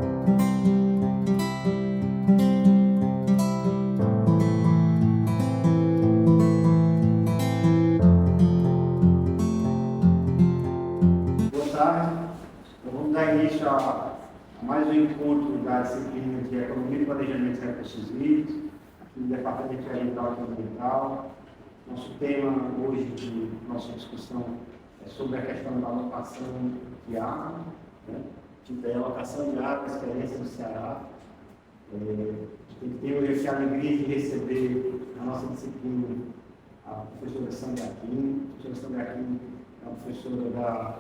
Boa tarde. Então, vamos dar início a mais um encontro da disciplina de Economia e Planejamento de Recursos Hídricos, aqui no Departamento de Ambiental e Ambiental. Nosso tema hoje de nossa discussão é sobre a questão da alocação de água, né? Da alocação de água, experiência no Ceará. Tenho hoje a alegria de receber a nossa disciplina a professora Sandra Aquino. A professora Sandra Aquino é uma professora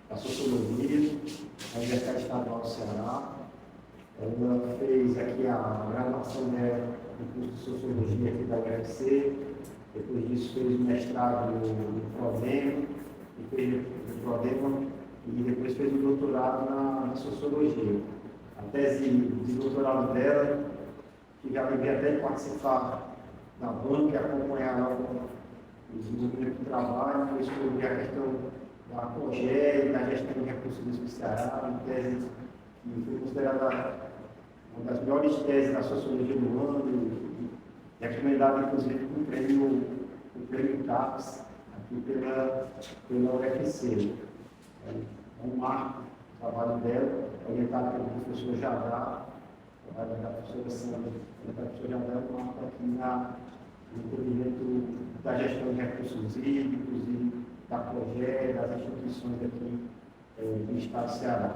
da Sociologia da Universidade Estadual do Ceará. Ela fez aqui a graduação dela no curso de Sociologia aqui da UFC. Depois disso fez o mestrado no Prodema, e depois fez o doutorado na Sociologia. A tese de doutorado dela, tive a alegria até de participar da banca e acompanhar lá o desenvolvimento do trabalho, depois sobre a questão da COGE e da gestão de recursos do Ceará, uma tese que foi considerada uma das melhores teses da sociologia do ano, e recomendada inclusive com o prêmio CAPES, aqui pela UFC. É um marco o trabalho dela, orientado pelo professor Jadá, o trabalho da professora Sandra, o professor Jadá é um marco aqui no entendimento da gestão de recursos hídricos e da COGE, das instituições aqui do Estado do Ceará.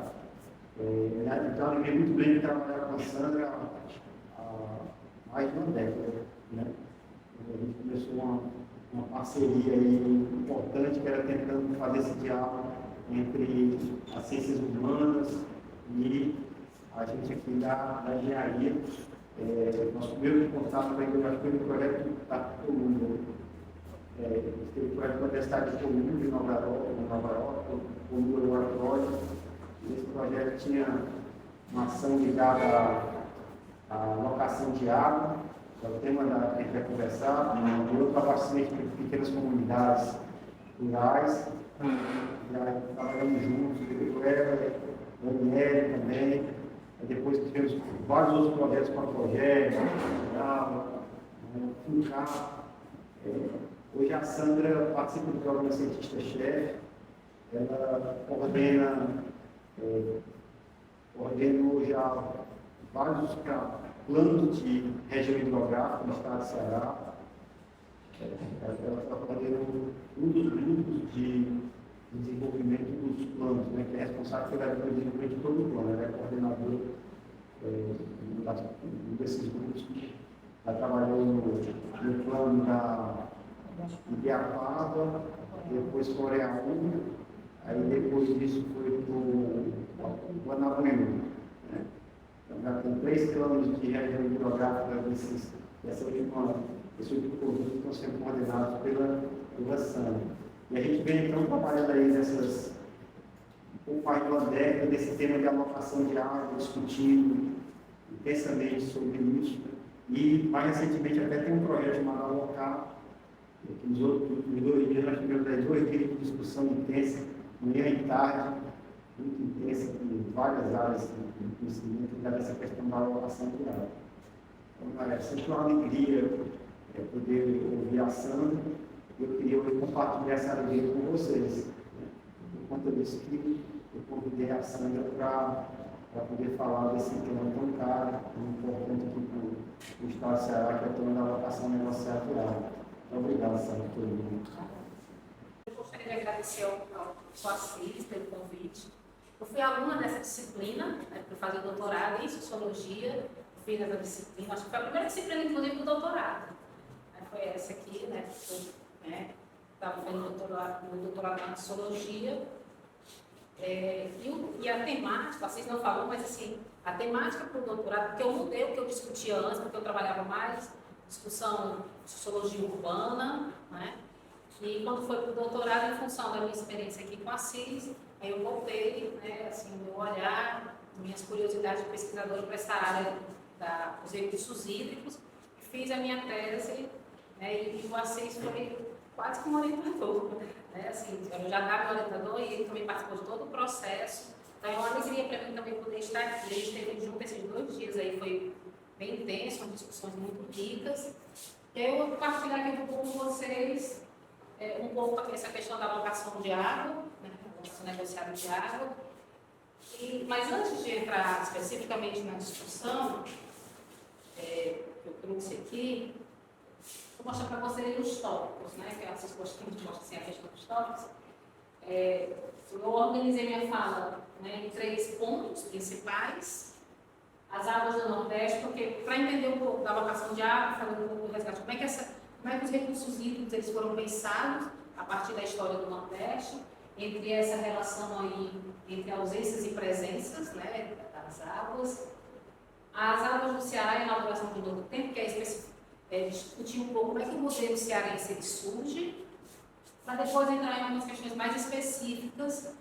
Então, eu muito bem de trabalhar com a Sandra há mais de uma década. Né? A gente começou uma parceria aí importante, que era tentando fazer esse diálogo entre as ciências humanas e a gente aqui da engenharia. Nosso primeiro contato foi no projeto da Colômbia. Teve o projeto da Universidade de Colômbia, em Nova York, o Colômbia. Esse projeto tinha uma ação ligada à alocação de água, que é o tema que a gente vai conversar, e outro abastecimento de pequenas comunidades rurais. Trabalhamos juntos, o Daniel também. Depois tivemos vários outros projetos com a COGE, FUNCAP. Hoje a Sandra participa do programa Cientista-Chefe. Ela coordenou já vários planos de região hidrográfica no estado do Ceará. Ela coordenou um dos grupos de desenvolvimento dos planos, né, que é responsável pelo desenvolvimento de todo o plano. Ela é coordenadora desses grupos. Ela trabalhou no plano da Ibiapaba, depois Coreia 1, aí depois disso foi para o Guanabanhu. Né? Então, já tem 3 planos de região hidrográfica desse último conjunto que estão sendo coordenados pela Sandra. E a gente vem então trabalhando aí um pouco mais de uma década desse tema de alocação de água, discutindo intensamente sobre isso. E mais recentemente até tem um projeto chamado Alocar, que nos 2 dias nós tivemos 2 dias de discussão intensa, manhã e tarde, muito intensa, em várias áreas de conhecimento, dessa questão da alocação de água. Então, é sempre uma alegria poder ouvir a Sandra. Eu queria compartilhar essa alegria com vocês. Né? Por conta disso que eu convidei a Sandra para poder falar desse tema tão caro, tão importante aqui para o Estado do Ceará, que é o tema da alocação negociada de água. Obrigado, Sandra, por tudo. Eu gostaria de agradecer ao professor Assis pelo convite. Eu fui aluna dessa disciplina, né, para fazer o doutorado em Sociologia. Fiz essa disciplina, acho que foi a primeira disciplina, inclusive, do doutorado. Foi essa aqui, né, que eu estava fazendo doutorado na Sociologia. E a temática, vocês não falaram, mas assim, a temática para o doutorado, porque eu mudei o que eu discutia antes, porque eu trabalhava mais discussão de sociologia urbana, né? E quando foi para o doutorado, em função da minha experiência aqui com a CIS, aí eu voltei, né, assim, meu olhar, minhas curiosidades de pesquisadora para essa área dos recursos hídricos, fiz a minha tese, né, e o Assis foi quase que um orientador, né, assim, eu já estava orientador e ele também participou de todo o processo Então é uma alegria para mim também poder estar aqui. A gente teve junto esses 2 dias aí, foi bem intenso, uma discussões muito ricas. E aí eu vou compartilhar aqui um pouco com vocês um pouco essa questão da alocação de água, né, alocação negociada de água. Mas antes de entrar especificamente na discussão que eu trouxe aqui, vou mostrar para vocês os tópicos, né, que vocês gostam de mostrar assim, a questão dos tópicos. Eu organizei minha fala, né, em 3 pontos principais. As águas do Nordeste, porque para entender um pouco da alocação de água, falando um pouco do resgate, como é que os recursos hídricos eles foram pensados a partir da história do Nordeste, entre essa relação aí entre ausências e presenças, né, das águas. As águas do Ceará e a elaboração de novo tempo, que é discutir um pouco como é que o modelo cearense ele surge, para depois entrar em algumas questões mais específicas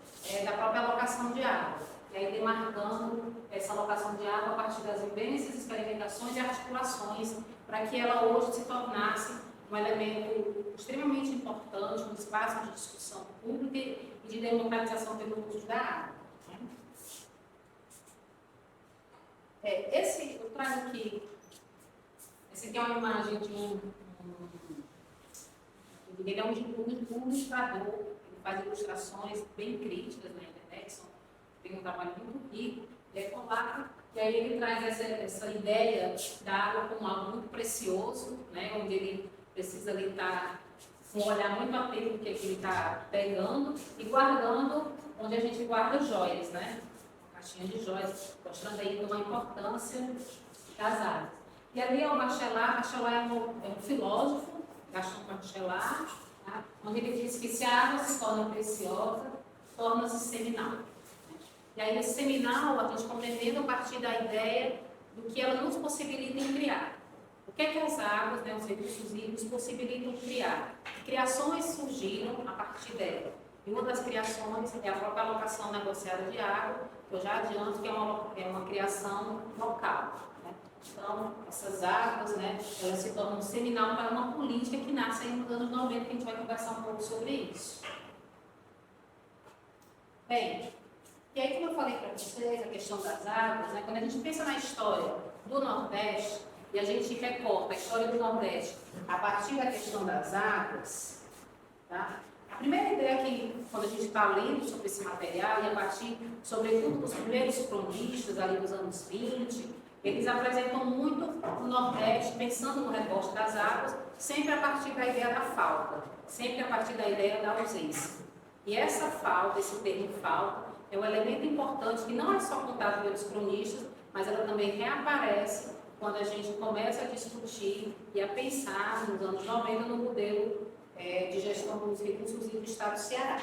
da própria alocação de água. E aí demarcando essa alocação de água a partir das vivências, experimentações e articulações, para que ela hoje se tornasse um elemento extremamente importante, um espaço de discussão pública e de democratização pelo uso da água. Eu trago aqui, essa aqui é uma imagem de ele é um ilustrador, ele faz ilustrações bem críticas na internet, tem um trabalho muito rico, ele é polaco, e aí ele traz essa ideia da água como algo muito precioso, né, onde ele precisa ali estar com um olhar muito atento do que ele está pegando e guardando, onde a gente guarda joias, né, uma caixinha de joias, mostrando aí uma importância das águas. E ali é o Bachelard é um filósofo, Gaston Bachelard, tá? Onde ele diz que se a água se torna preciosa, torna-se seminal. E aí, esse seminal, a gente compreendendo a partir da ideia do que ela nos possibilita em criar. O que é que as águas, né, os recursos hídricos, possibilitam criar? Criações surgiram a partir dela. E uma das criações é a própria alocação negociada de água, que eu já adianto que é uma criação local. Né? Então, essas águas, né, elas se tornam seminal para uma política que nasce aí nos anos 90, que a gente vai conversar um pouco sobre isso. Bem, e aí, como eu falei para vocês, a questão das águas, né, quando a gente pensa na história do Nordeste, e a gente recorta a história do Nordeste a partir da questão das águas, tá? A primeira ideia que, quando a gente está lendo sobre esse material, e a partir, sobretudo, dos primeiros cronistas ali dos anos 20, eles apresentam muito o Nordeste, pensando no recorte das águas, sempre a partir da ideia da falta, sempre a partir da ideia da ausência. E essa falta, esse termo falta, é um elemento importante que não é só contado pelos cronistas, mas ela também reaparece quando a gente começa a discutir e a pensar nos anos 90 no modelo de gestão dos recursos do Estado do Ceará.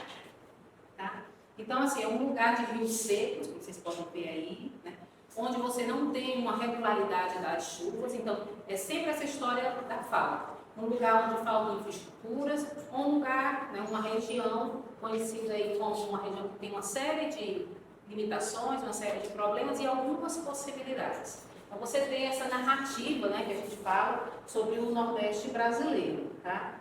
Tá? Então, assim, é um lugar de rios secos, como vocês podem ver aí, né? Onde você não tem uma regularidade das chuvas, então é sempre essa história da falta. Um lugar onde faltam infraestruturas, ou um lugar, né, uma região conhecida aí como uma região que tem uma série de limitações, uma série de problemas e algumas possibilidades. Então você tem essa narrativa, né, que a gente fala sobre o Nordeste brasileiro, tá?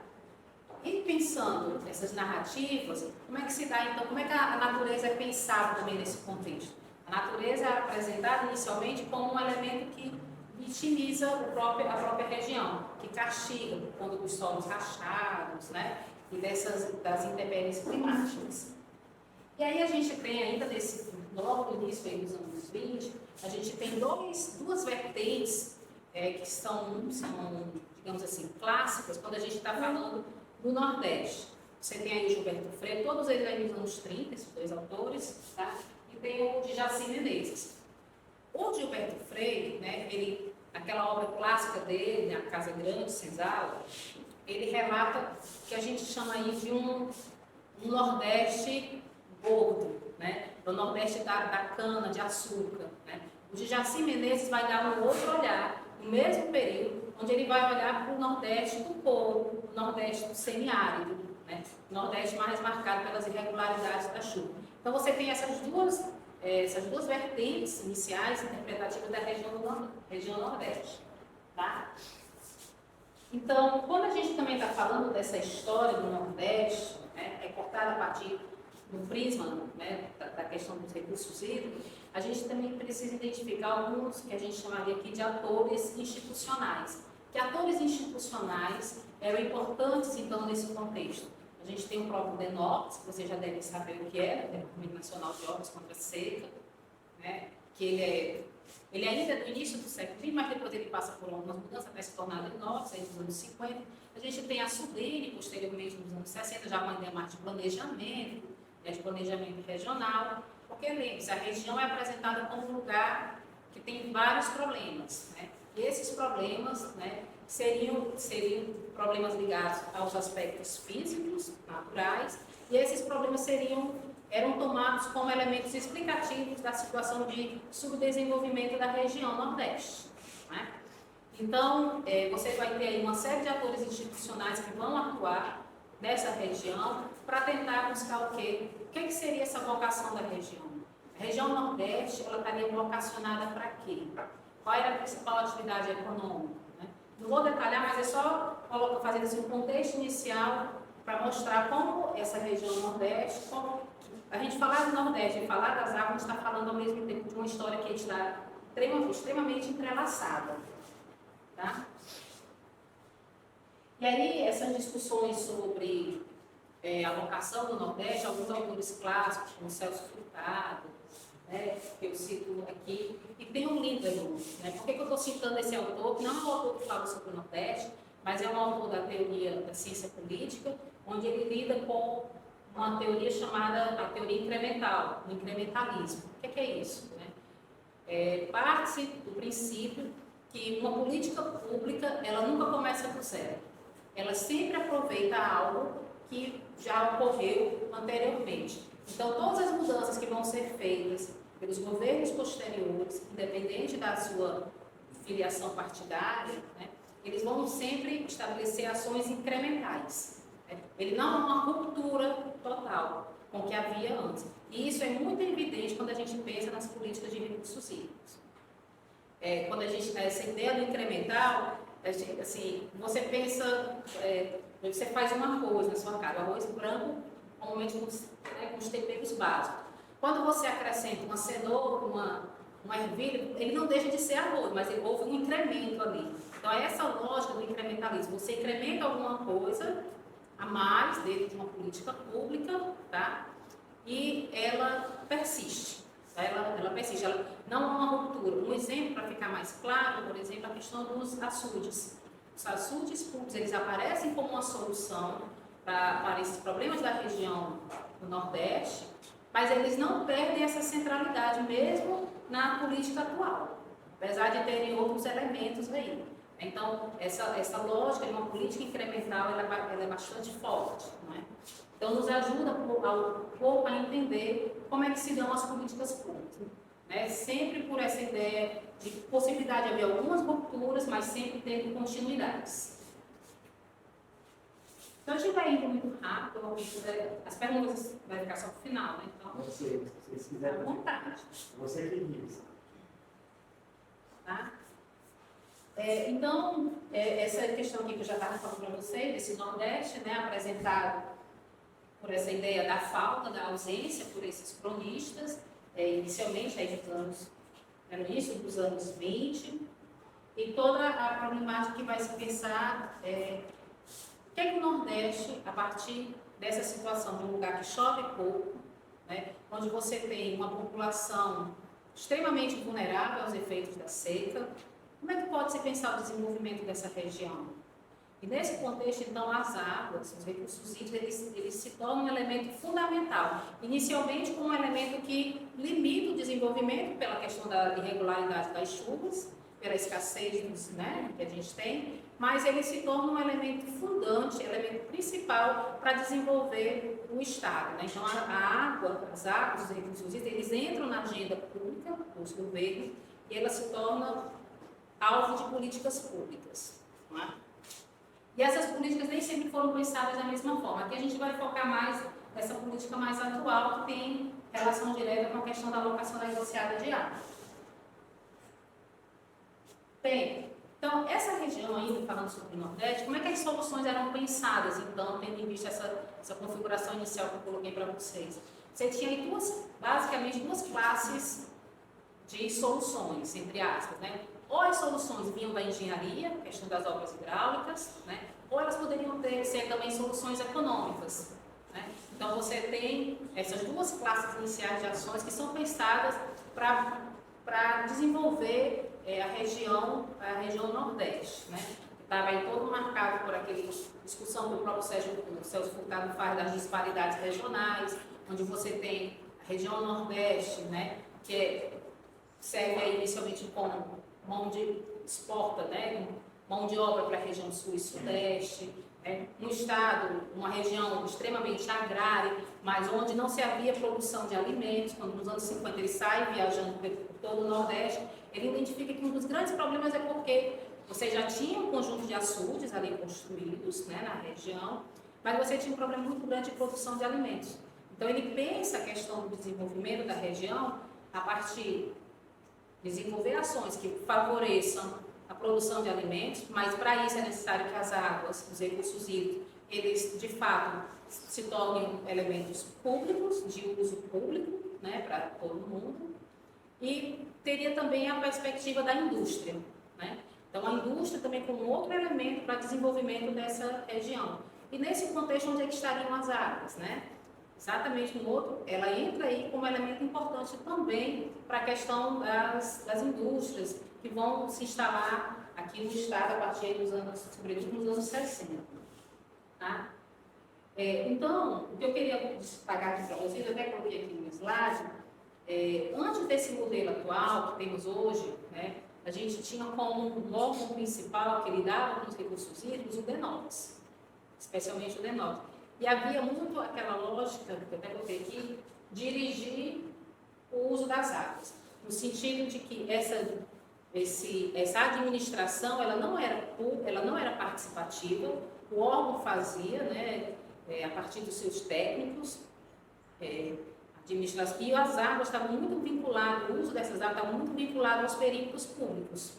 E pensando nessas narrativas, como é que se dá, então, como é que a natureza é pensada também nesse contexto? A natureza é apresentada inicialmente como um elemento que vitimiza a própria região, que castiga por conta dos solos rachados, né, e das intempéries climáticas. E aí a gente tem ainda, logo no início dos anos 20, a gente tem duas vertentes que são, digamos assim, clássicas, quando a gente está falando do Nordeste. Você tem aí o Gilberto Freire, todos eles aí nos anos 30, esses 2 autores, tá? E tem o de Jaci Menezes. O Gilberto Freire, né, aquela obra clássica dele, A Casa Grande, Senzala, ele relata que a gente chama aí de um Nordeste gordo, né? O Nordeste da cana, de açúcar. Né? O de Jaci Menezes vai dar um outro olhar, no mesmo período, onde ele vai olhar para o Nordeste do povo, o Nordeste do semiárido, né? O Nordeste mais marcado pelas irregularidades da chuva. Então você tem essas duas vertentes iniciais interpretativas da região Nordeste. Tá? Então, quando a gente também está falando dessa história do Nordeste, né, é cortada a partir no prisma, né, da questão dos recursos hídricos, a gente também precisa identificar alguns que a gente chamaria aqui de atores institucionais. Que atores institucionais eram importantes, então, nesse contexto? A gente tem o próprio DENOPS, que vocês já devem saber o que é, o Documento Nacional de Obras contra a Seca, né, que ele ainda é do início do século XX, mas depois ele passa por algumas mudanças até se tornar DENOPS, aí nos anos 50. A gente tem a SUDENE, posteriormente nos anos 60, já uma ideia mais de planejamento, de planejamento regional, porque lembre-se, a região é apresentada como um lugar que tem vários problemas, né? E esses problemas, né, seriam problemas ligados aos aspectos físicos, naturais, e esses problemas eram tomados como elementos explicativos da situação de subdesenvolvimento da região Nordeste, né? Então, você vai ter aí uma série de atores institucionais que vão atuar nessa região para tentar buscar o quê? O que seria essa vocação da região? A região Nordeste, ela estaria vocacionada para quê? Qual era a principal atividade econômica, né? Não vou detalhar, mas é só fazer assim, um contexto inicial para mostrar como essa região Nordeste, como a gente falar do Nordeste e falar das águas, a gente está falando ao mesmo tempo de uma história que está extremamente entrelaçada. Tá? E aí, essas discussões sobre a vocação do Nordeste, alguns autores clássicos, como Celso Furtado, né, que eu cito aqui, e tem um Lindemann, né? Por que eu estou citando esse autor? Que não é um autor que fala sobre o Nordeste, mas é um autor da teoria da ciência política, onde ele lida com uma teoria chamada a teoria incremental, o incrementalismo. O que é isso? Né? Parte-se do princípio que uma política pública, ela nunca começa do zero. Ela sempre aproveita algo que já ocorreu anteriormente. Então, todas as mudanças que vão ser feitas pelos governos posteriores, independente da sua filiação partidária, né, eles vão sempre estabelecer ações incrementais. Né? Ele não é uma ruptura total com o que havia antes. E isso é muito evidente quando a gente pensa nas políticas de recursos hídricos. Quando a gente tem essa ideia do incremental, assim, você pensa, você faz uma arroz na sua casa, arroz branco, normalmente com os temperos básicos. Quando você acrescenta uma cenoura, uma ervilha, ele não deixa de ser arroz, mas houve um incremento ali. Então, é essa lógica do incrementalismo. Você incrementa alguma coisa a mais dentro de uma política pública, tá? E ela persiste. Ela persiste, ela não é uma ruptura. Um exemplo, para ficar mais claro, por exemplo, a questão dos açudes. Os açudes públicos, eles aparecem como uma solução para esses problemas da região do Nordeste, mas eles não perdem essa centralidade mesmo na política atual, apesar de terem outros elementos aí. Então, essa lógica de uma política incremental, ela é bastante forte, não é? Então, nos ajuda um pouco a entender como é que se dão as políticas públicas, né? Sempre por essa ideia de possibilidade de haver algumas rupturas, mas sempre tendo continuidades. Então, a gente vai indo muito rápido, as perguntas vai ficar só no final, né? Então, se vocês quiserem. À vontade. Você que diz. Tá? Então, essa questão aqui que eu já estava falando para vocês, desse Nordeste, né, apresentado por essa ideia da falta, da ausência por esses cronistas, inicialmente aí no início dos anos 20, e toda a problemática que vai se pensar o que é que o Nordeste, a partir dessa situação de um lugar que chove pouco, né, onde você tem uma população extremamente vulnerável aos efeitos da seca, como é que pode se pensar o desenvolvimento dessa região? E nesse contexto, então, as águas, os recursos hídricos, eles se tornam um elemento fundamental. Inicialmente, como um elemento que limita o desenvolvimento pela questão da irregularidade das chuvas, pela escassez, né, que a gente tem, mas ele se torna um elemento fundante, elemento principal para desenvolver o Estado. Né? Então, a água, as águas, os recursos hídricos, eles entram na agenda pública dos governos e ela se torna alvo de políticas públicas. Não é? E essas políticas nem sempre foram pensadas da mesma forma. Aqui a gente vai focar mais nessa política mais atual, que tem relação direta com a questão da alocação da negociada de água. Bem, então, essa região ainda, falando sobre o Nordeste, como é que as soluções eram pensadas, então, tendo em vista essa configuração inicial que eu coloquei para vocês? você tinha aí basicamente duas classes de soluções, entre aspas, né? Ou as soluções vinham da engenharia, questão das obras hidráulicas, né? Ou elas poderiam ser também soluções econômicas, né? Então você tem essas duas classes iniciais de ações que são pensadas para desenvolver a região Nordeste, né? Estava aí todo marcado por aquela discussão que o próprio Celso Furtado faz das disparidades regionais, onde você tem a região Nordeste, né? Que serve aí inicialmente como exporta, né? Mão de obra para a região Sul e Sudeste, né? Um estado, uma região extremamente agrária, mas onde não se havia produção de alimentos. Quando nos anos 50 ele sai viajando por todo o Nordeste, ele identifica que um dos grandes problemas é porque você já tinha um conjunto de açudes ali construídos, né, na região, mas você tinha um problema muito grande de produção de alimentos. Então ele pensa a questão do desenvolvimento da região a partir de desenvolver ações que favoreçam a produção de alimentos, mas para isso é necessário que as águas, os recursos hídricos, eles de fato se tornem elementos públicos, de uso público, né, para todo mundo. E teria também a perspectiva da indústria, né? Então, a indústria também como outro elemento para desenvolvimento dessa região. E nesse contexto, onde é que estariam as águas, né? Exatamente no outro, ela entra aí como elemento importante também para a questão das indústrias que vão se instalar aqui no estado a partir dos anos, sobretudo nos anos 60. Tá? Então, o que eu queria destacar aqui para vocês, eu até coloquei aqui no slide, antes desse modelo atual que temos hoje, né, a gente tinha como um órgão principal que lidava com os recursos hídricos o DENOX, especialmente o DENOX. E havia muito aquela lógica, que eu até coloquei aqui, dirigir o uso das águas, no sentido de que essa administração ela não era participativa, o órgão fazia, né, a partir dos seus técnicos, administração, e as águas estavam muito vinculadas, o uso dessas águas estava muito vinculado aos perímetros públicos,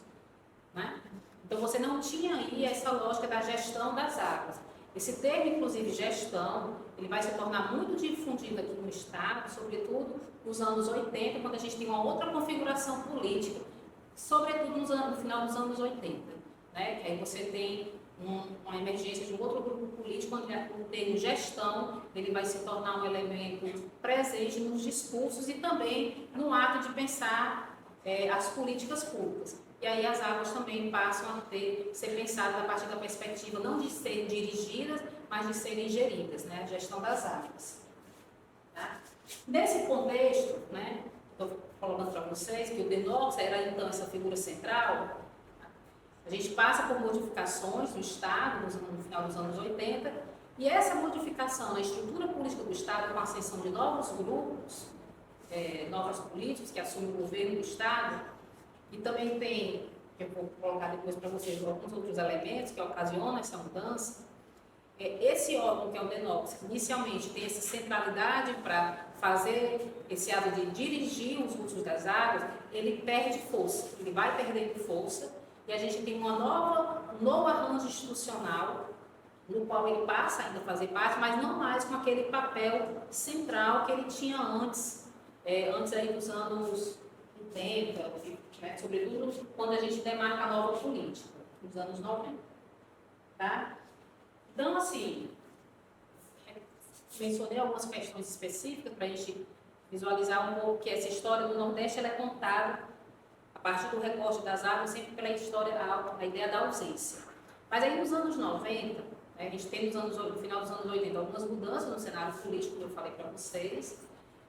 né? Então você não tinha aí essa lógica da gestão das águas. Esse termo, inclusive, gestão, ele vai se tornar muito difundido aqui no estado, sobretudo nos anos 80, quando a gente tem uma outra configuração política, sobretudo no final dos anos 80, né? Que aí você tem uma emergência de um outro grupo político, onde o termo gestão ele vai se tornar um elemento presente nos discursos e também no ato de pensar as políticas públicas. E aí as águas também passam a ser pensadas a partir da perspectiva não de serem dirigidas, mas de serem geridas, né? A gestão das águas. Tá? Nesse contexto, né, estou colocando para vocês que o DENOX era então essa figura central. A gente passa por modificações no Estado no final dos anos 80, e essa modificação na estrutura política do Estado, com a ascensão de novos grupos, novos políticos que assumem o governo do Estado, e também tem, que eu vou colocar depois para vocês, alguns outros elementos que ocasionam essa mudança. Esse órgão, que é o DENOX, inicialmente tem essa centralidade para fazer esse ato de dirigir os usos das águas, ele perde força, ele vai perdendo força, e a gente tem um novo arranjo institucional, no qual ele passa ainda a fazer parte, mas não mais com aquele papel central que ele tinha antes aí dos anos 80, né, sobretudo quando a gente demarca a nova política, nos anos 90. Tá? Então, assim, mencionei algumas questões específicas para a gente visualizar um pouco que essa história do Nordeste ela é contada a partir do recorte das águas, sempre pela história, a ideia da ausência. Mas aí nos anos 90, né, a gente tem no final dos anos 80 algumas mudanças no cenário político, que eu falei para vocês,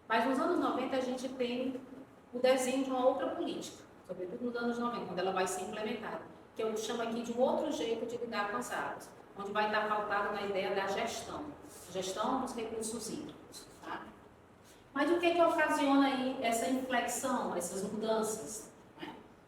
mas nos anos 90 a gente tem o desenho de uma outra política, sobretudo nos anos 90, quando ela vai ser implementada, que eu chamo aqui de um outro jeito de lidar com as águas, onde vai estar pautado na ideia da gestão dos recursos hídricos. Tá? Mas o que ocasiona aí essa inflexão, essas mudanças?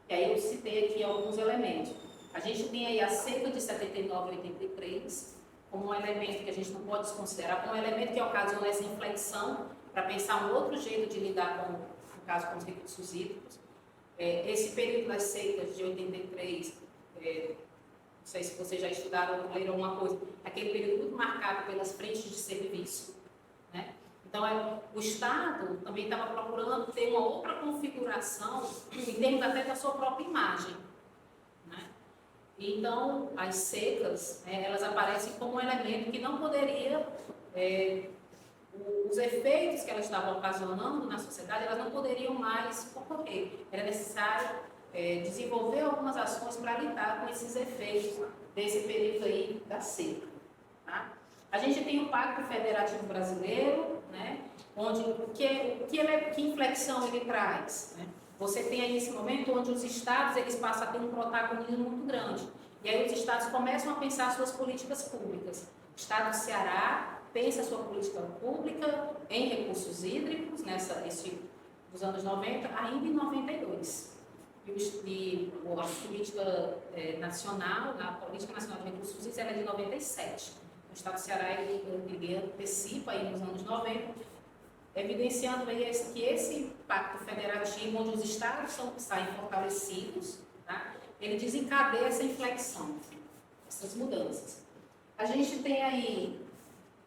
E aí eu citei aqui alguns elementos. A gente tem aí a seca de 79 e 83 como um elemento que a gente não pode desconsiderar, como um elemento que ocasiona essa inflexão para pensar um outro jeito de lidar com, no caso, com os recursos hídricos. Esse período das secas de 83, não sei se vocês já estudaram ou leram alguma coisa, aquele período muito marcado pelas frentes de serviço, né? Então, o Estado também estava procurando ter uma outra configuração em termos até da sua própria imagem, né? Então, as secas, elas aparecem como um elemento que não poderia, os efeitos que elas estavam ocasionando na sociedade, elas não poderiam mais ocorrer. Era necessário desenvolver algumas ações para lidar com esses efeitos desse período aí da seca. Tá? A gente tem o Pacto Federativo Brasileiro, né, onde que inflexão ele traz, né? Você tem aí esse momento onde os estados eles passam a ter um protagonismo muito grande. E aí os estados começam a pensar suas políticas públicas. O estado do Ceará pensa a sua política pública em recursos hídricos, dos anos 90, ainda em 92. E a política nacional, a Política Nacional de Recursos Hídricos, ela é de 97. O estado do Ceará ele antecipa aí nos anos 90, evidenciando aí que esse pacto federativo, onde os estados saem fortalecidos, tá? Ele desencadeia essa inflexão, essas mudanças. A gente tem aí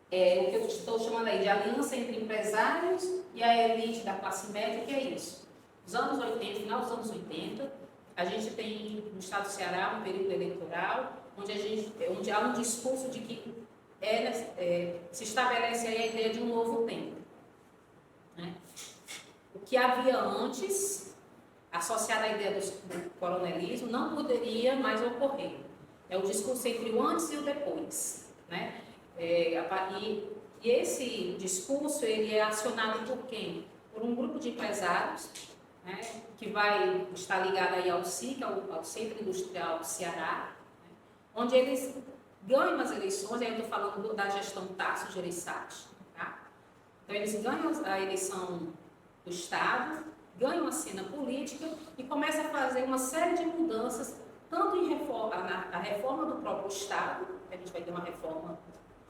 o que eu estou chamando aí de aliança entre empresários e a elite da classe média, que é isso. Nos anos 80, final dos anos 80, a gente tem no estado do Ceará um período eleitoral onde há um discurso de que se estabelece aí a ideia de um novo tempo, né? O que havia antes, associado à ideia do coronelismo, não poderia mais ocorrer. É o discurso entre o antes e o depois, né? E esse discurso ele é acionado por quem? Por um grupo de empresários, né, que vai estar ligado aí ao SIC, ao Centro Industrial do Ceará, né, onde eles ganham as eleições. Aí eu estou falando da gestão Tasso Gereissati, tá? Então eles ganham a eleição do Estado, ganham a cena política e começam a fazer uma série de mudanças, tanto na reforma do próprio Estado, a gente vai ter uma reforma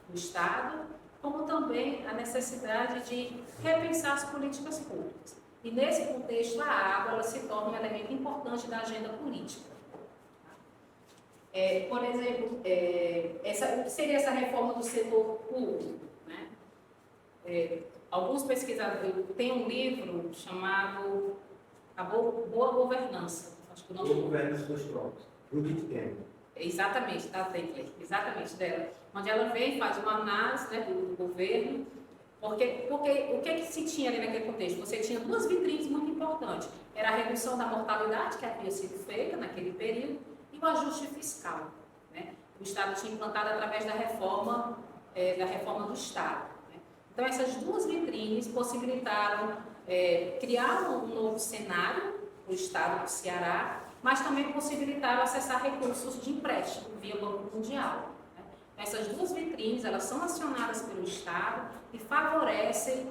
do Estado, como também a necessidade de repensar as políticas públicas. E nesse contexto, a água ela se torna um elemento importante da agenda política. Por exemplo, o que seria essa reforma do setor público, né? Alguns pesquisadores, tem um livro chamado A Boa Governança. Acho que o nome Boa Governança dos Trópicos, Judith Temple. Exatamente, da Temple, exatamente dela. Onde ela vem e faz uma análise, né, do governo. Porque o que se tinha ali naquele contexto? Você tinha duas vitrines muito importantes. Era a redução da mortalidade que havia sido feita naquele período e o ajuste fiscal, né? O Estado tinha implantado através da reforma do Estado, né? Então, essas duas vitrines possibilitaram criar um novo cenário para o Estado do Ceará, mas também possibilitaram acessar recursos de empréstimo via Banco Mundial. Essas duas vitrines, elas são acionadas pelo Estado e favorecem,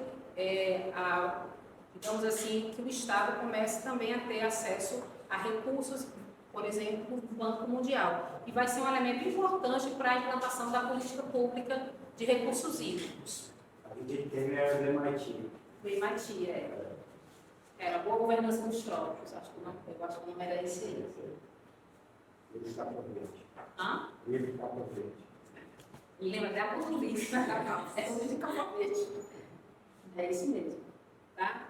digamos assim, que o Estado comece também a ter acesso a recursos, por exemplo, do Banco Mundial. E vai ser um elemento importante para a implantação da política pública de recursos hídricos. A gente tem era do MIT. Do MIT, Era a Boa Governança dos Trópicos. Eu acho que o nome era esse aí. Ele está por frente. Hã? Ele está por frente. Lembra até a polícia, é o de capacete. É isso mesmo, tá?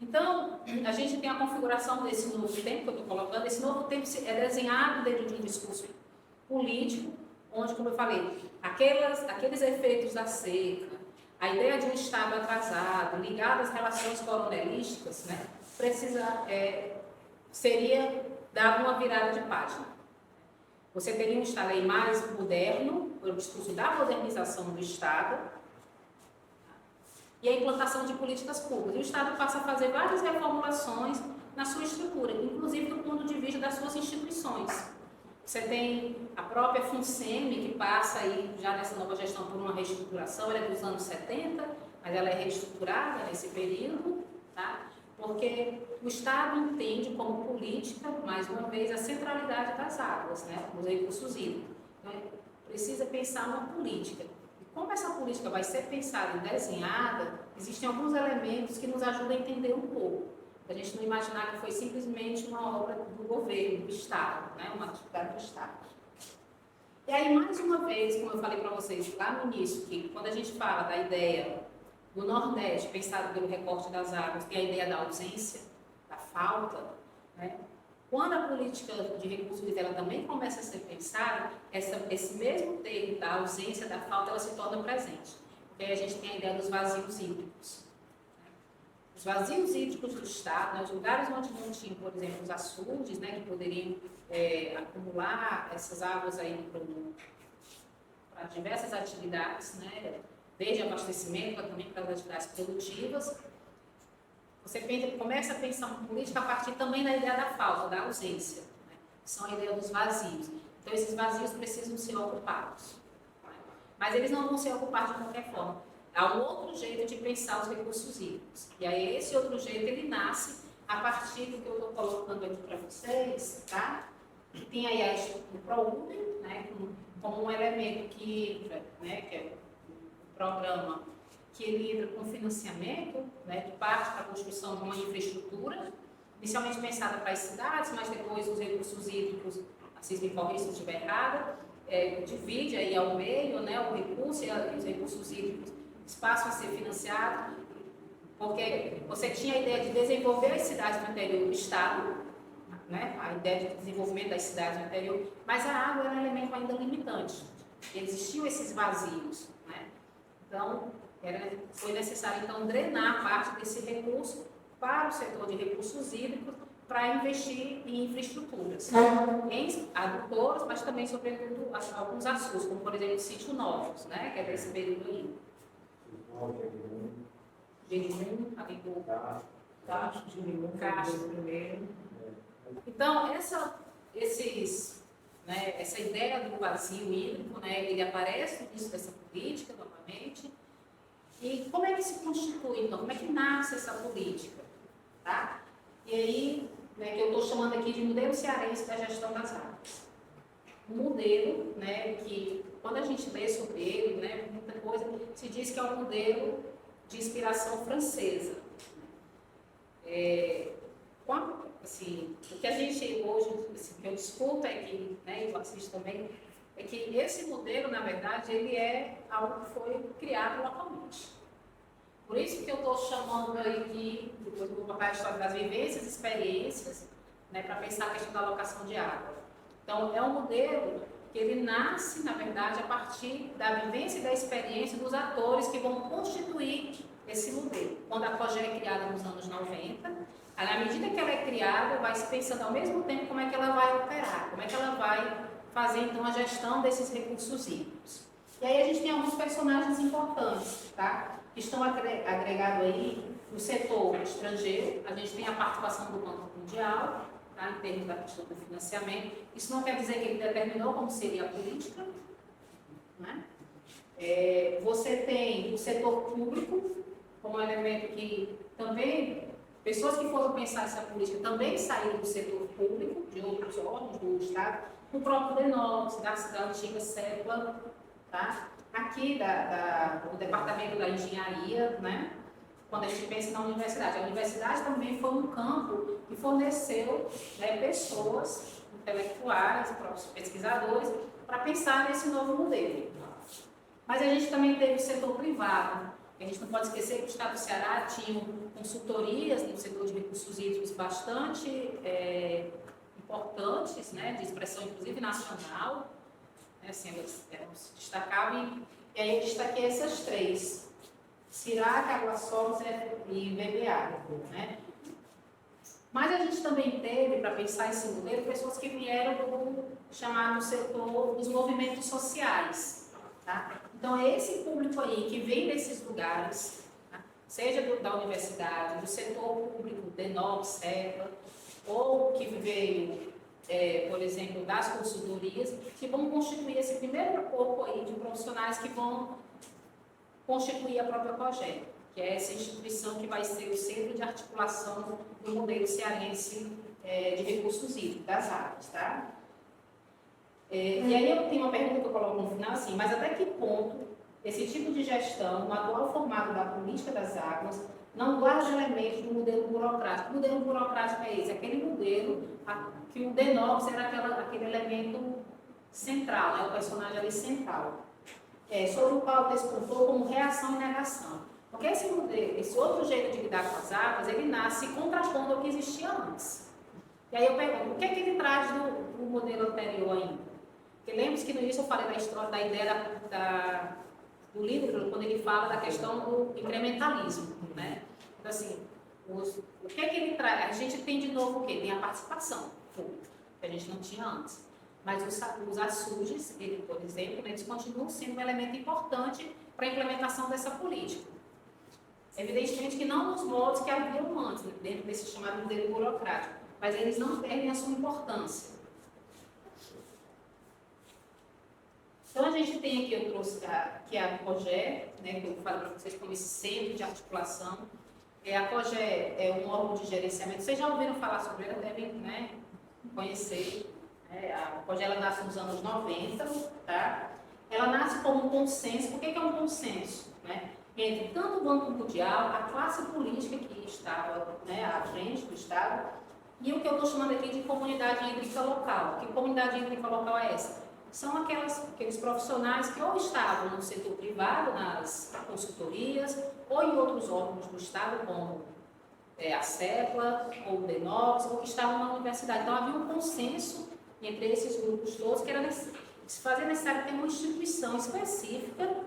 Então, a gente tem a configuração desse novo tempo que eu estou colocando. Esse novo tempo é desenhado dentro de um discurso político, onde, como eu falei, aqueles efeitos da seca, a ideia de um Estado atrasado, ligado às relações coronelísticas, né, seria dar uma virada de página. Você teria um Estado aí mais moderno, o discurso da modernização do Estado, e a implantação de políticas públicas. E o Estado passa a fazer várias reformulações na sua estrutura, inclusive do ponto de vista das suas instituições. Você tem a própria FUNSEMI, que passa aí, já nessa nova gestão, por uma reestruturação. Ela é dos anos 70, mas ela é reestruturada nesse período, tá? Porque o Estado entende como política, mais uma vez, a centralidade das águas, né, os recursos hídricos. Então, precisa pensar uma política. E como essa política vai ser pensada e desenhada, existem alguns elementos que nos ajudam a entender um pouco. A gente não imaginar que foi simplesmente uma obra do governo, do Estado, né, uma atividade do Estado. E aí, mais uma vez, como eu falei para vocês lá no início, que quando a gente fala da ideia No Nordeste, pensado pelo recorte das águas, tem a ideia da ausência, da falta, né? Quando a política de recursos ela também começa a ser pensada, esse mesmo termo da ausência, da falta, ela se torna presente. Porque aí a gente tem a ideia dos vazios hídricos. Os vazios hídricos do Estado, né, os lugares onde não tinham, por exemplo, os açudes, né, que poderiam acumular essas águas aí para diversas atividades, né, desde abastecimento também para as atividades produtivas. Você começa a pensar uma política a partir também da ideia da falta, da ausência, né? São a ideia dos vazios. Então, esses vazios precisam ser ocupados. Né? Mas eles não vão ser ocupados de qualquer forma. Há um outro jeito de pensar os recursos hídricos. E aí, esse outro jeito, ele nasce a partir do que eu estou colocando aqui para vocês, tá? Tem aí o ProUni, né? Como um elemento que entra, né? Que é o programa que ele entra com financiamento, né, de parte para a construção de uma infraestrutura, inicialmente pensada para as cidades, mas depois os recursos hídricos, vocês me corrigem se eu estiver errada, divide aí ao meio, né, o recurso e os recursos hídricos passam a ser financiados, porque você tinha a ideia de desenvolver as cidades do interior do estado, né, a ideia de desenvolvimento das cidades do interior, mas a água era um elemento ainda limitante, existiam esses vazios, né, então foi necessário, então, drenar parte desse recurso para o setor de recursos hídricos para investir em infraestruturas, em adutoras, mas também, sobretudo, alguns açudes, como, por exemplo, o sítio Novos, né, que é desse período aí. Jerimum, Abibu, Cacho, Jerimum, Cacho, primeiro. Então, essa ideia do vazio hídrico, né, ele aparece no início dessa política, novamente. E como é que se constitui, então? Como é que nasce essa política? Tá? E aí, né, que eu estou chamando aqui de modelo cearense da gestão das águas. Um modelo, né, que quando a gente lê sobre ele, né, muita coisa, se diz que é um modelo de inspiração francesa. Assim, o que a gente hoje, assim, que eu discuto é que, né, e eu assisto também, é que esse modelo, na verdade, ele é algo que foi criado localmente. Por isso que eu estou chamando aí, depois eu vou colocar a história das vivências e experiências, né, para pensar a questão da alocação de água. Então, é um modelo que ele nasce, na verdade, a partir da vivência e da experiência dos atores que vão constituir esse modelo. Quando a COGE é criada nos anos 90, à medida que ela é criada, vai se pensando ao mesmo tempo como é que ela vai operar, como é que ela vai fazer, então, a gestão desses recursos hídricos. E aí a gente tem alguns personagens importantes, tá? Que estão agregados aí no setor estrangeiro. A gente tem a participação do Banco Mundial, tá? Em termos da questão do financiamento. Isso não quer dizer que ele determinou como seria a política, né? Você tem o setor público, como um elemento que também, pessoas que foram pensar essa política também saíram do setor público, de outros órgãos do Estado, o próprio DENOX, da antiga CEPLA, tá? Aqui do Departamento da Engenharia, né? Quando a gente pensa na universidade. A universidade também foi um campo que forneceu, né, pessoas intelectuais, próprios pesquisadores, para pensar nesse novo modelo. Mas a gente também teve o setor privado. A gente não pode esquecer que o Estado do Ceará tinha consultorias no setor de recursos hídricos bastante importantes, né, de expressão inclusive nacional, né, assim, elas se destacavam, e aí eu destaquei essas três, CIRAC, Aguassolos e BBA, né. Mas a gente também teve, para pensar esse modelo, pessoas que vieram do chamado setor dos movimentos sociais, tá? Então é esse público aí que vem desses lugares, tá? Seja da universidade, do setor público, DENOX, CEPLA, ou que veio, por exemplo, das consultorias, que vão constituir esse primeiro corpo aí de profissionais que vão constituir a própria COGE, que é essa instituição que vai ser o centro de articulação do modelo cearense de recursos hídricos, das águas, tá? E aí eu tenho uma pergunta que eu coloco no final, assim, mas até que ponto esse tipo de gestão, no atual formato da política das águas, não guarda elementos do modelo burocrático? O modelo burocrático é esse, aquele modelo que o DENOX era aquele elemento central, né, o personagem ali central, sobre o qual o texto pontuou como reação e negação. Porque esse modelo, esse outro jeito de lidar com as águas, ele nasce contrapondo ao que existia antes. E aí eu pergunto, o que é que ele traz do modelo anterior ainda? Porque lembre-se que no início eu falei da história, da ideia do livro, quando ele fala da questão do incrementalismo, né? Então, assim, o que é que ele traz? A gente tem de novo o quê? Tem a participação pública, que a gente não tinha antes. Mas os açudes, ele, por exemplo, eles continuam sendo um elemento importante para a implementação dessa política. Evidentemente que não nos moldes que haviam antes, dentro desse chamado modelo burocrático, mas eles não perdem a sua importância. Então, a gente tem aqui, eu trouxe que é a COGE, né, que eu falei para vocês como esse centro de articulação. A COGE é um órgão de gerenciamento. Vocês já ouviram falar sobre ela, devem, né, conhecer. A COGE ela nasce nos anos 90, tá? Ela nasce como um consenso. Por que é um consenso? Né? Entre tanto o Banco Mundial, a classe política que estava, né, à frente do Estado, e o que eu estou chamando aqui de comunidade hídrica local. Que comunidade hídrica local é essa? São aqueles profissionais que ou estavam no setor privado, nas consultorias, ou em outros órgãos do Estado, como a CEPLA, ou o DENOX, ou que estavam na universidade. Então, havia um consenso entre esses grupos todos que era se fazia necessário ter uma instituição específica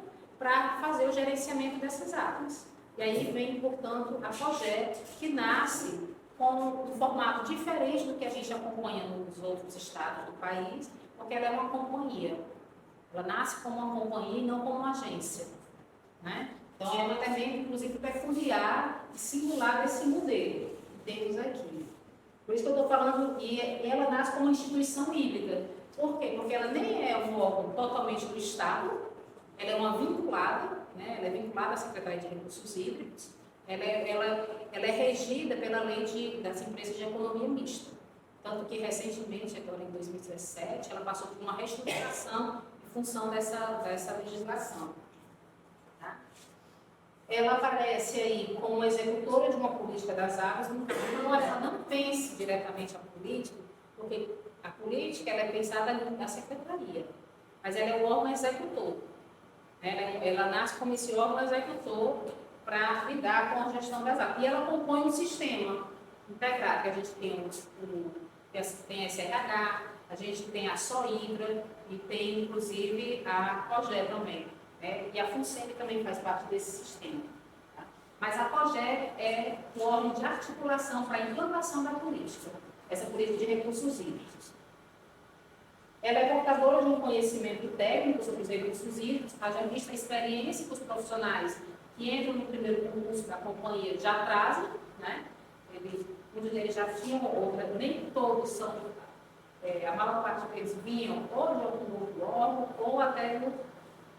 para fazer o gerenciamento dessas áreas. E aí vem, portanto, a COGE, que nasce com um formato diferente do que a gente acompanha nos outros estados do país, porque ela é uma companhia. Ela nasce como uma companhia e não como uma agência, né? Então, é um elemento, inclusive, peculiar e singular desse modelo que temos aqui. Por isso que eu estou falando, e ela nasce como uma instituição híbrida. Por quê? Porque ela nem é um órgão totalmente do Estado, ela é uma vinculada, né? Ela é vinculada à Secretaria de Recursos Hídricos, ela é regida pela lei das empresas de economia mista. Tanto que, recentemente, agora em 2017, ela passou por uma reestruturação em função dessa legislação. Tá? Ela aparece aí como executora de uma política das águas, ela não pense diretamente a política, porque a política ela é pensada na secretaria, mas ela é o órgão executor. Ela nasce como esse órgão executor para lidar com a gestão das águas. E ela compõe um sistema integrado, que a gente tem a SRH, a gente tem a SOIDRA e tem, inclusive, a COGE também. Né? E a FUNSEMI também faz parte desse sistema. Tá? Mas a COGE é o órgão de articulação para a implantação da política, essa política de recursos hídricos. Ela é portadora de um conhecimento técnico sobre os recursos hídricos, haja vista a experiência que os profissionais que entram no primeiro concurso da companhia já trazem, né? Muitos deles já tinham outra, nem todos são, a maior parte deles vinham ou de algum outro órgão ou até